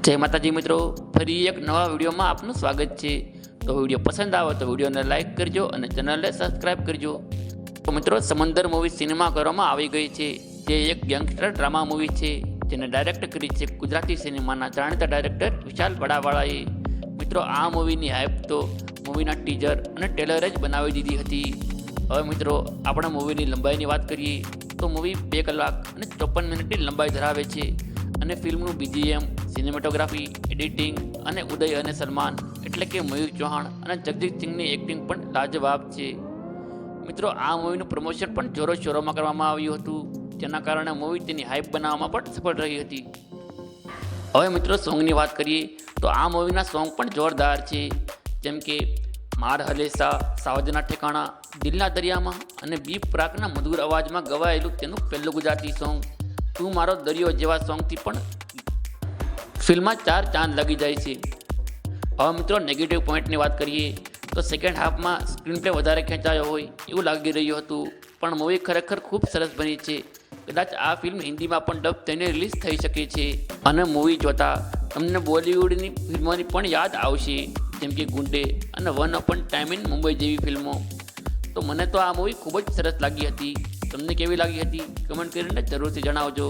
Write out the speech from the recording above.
જય માતાજી મિત્રો, ફરી એક નવા વિડીયોમાં આપનું સ્વાગત છે। તો વિડીયો પસંદ આવે તો વિડીયોને લાઇક કરજો અને ચેનલને સબસ્ક્રાઈબ કરજો। તો મિત્રો, સમંદર મૂવી સિનેમાઘરોમાં આવી ગઈ છે, જે એક ગેંગસ્ટર ડ્રામા મૂવી છે, જેને ડાયરેક્ટ કરી છે ગુજરાતી સિનેમાના જાણીતા ડાયરેક્ટર વિશાલ બડાવાળાએ। મિત્રો, આ મૂવીની હાઇપ તો મૂવીના ટીઝર અને ટ્રેલર જ બનાવી દીધી હતી। હવે મિત્રો, આપણે મૂવીની લંબાઈની વાત કરીએ તો મૂવી 2 કલાક અને 54 મિનિટની લંબાઈ ધરાવે છે અને ફિલ્મનું BGM, સિનેમેટોગ્રાફી, એડિટિંગ અને ઉદય અને સલમાન એટલે કે મયુર ચૌહાણ અને જગજીત સિંહની એક્ટિંગ પણ લાજવાબ છે। મિત્રો, આ મૂવીનું પ્રમોશન પણ જોરો શોરોમાં કરવામાં આવ્યું હતું, જેના કારણે મૂવી તેની હાઇપ બનાવવામાં પણ સફળ રહી હતી। હવે મિત્રો, સોંગની વાત કરીએ તો આ મૂવીના સોંગ પણ જોરદાર છે, જેમ કે માર હલેસા, સાવજના ઠેકાણા, દિલના દરિયામાં અને બી પ્રાકના મધુર અવાજમાં ગવાયેલું તેનું પહેલું ગુજરાતી સોંગ તું મારો દરિયો જેવા સોંગથી પણ ફિલ્મમાં 4 ચાંદ લાગી જાય છે। હવે મિત્રો, નેગેટિવ પોઈન્ટની વાત કરીએ તો સેકન્ડ હાફમાં સ્ક્રીન પ્લે વધારે ખેંચાયો હોય એવું લાગી રહ્યું હતું, પણ મૂવી ખરેખર ખૂબ સરસ બની છે। કદાચ આ ફિલ્મ હિન્દીમાં પણ ડબ થઈને રિલીઝ થઈ શકે છે અને મૂવી જોતાં તમને બોલિવૂડની ફિલ્મોની પણ યાદ આવશે, જેમ કે ગુંડે અને one upon time in Mumbai જેવી ફિલ્મો। તો મને તો આ મૂવી ખૂબ જ સરસ લાગી હતી। તમને કેવી લાગી હતી કમેન્ટ કરીને જરૂરથી જણાવજો।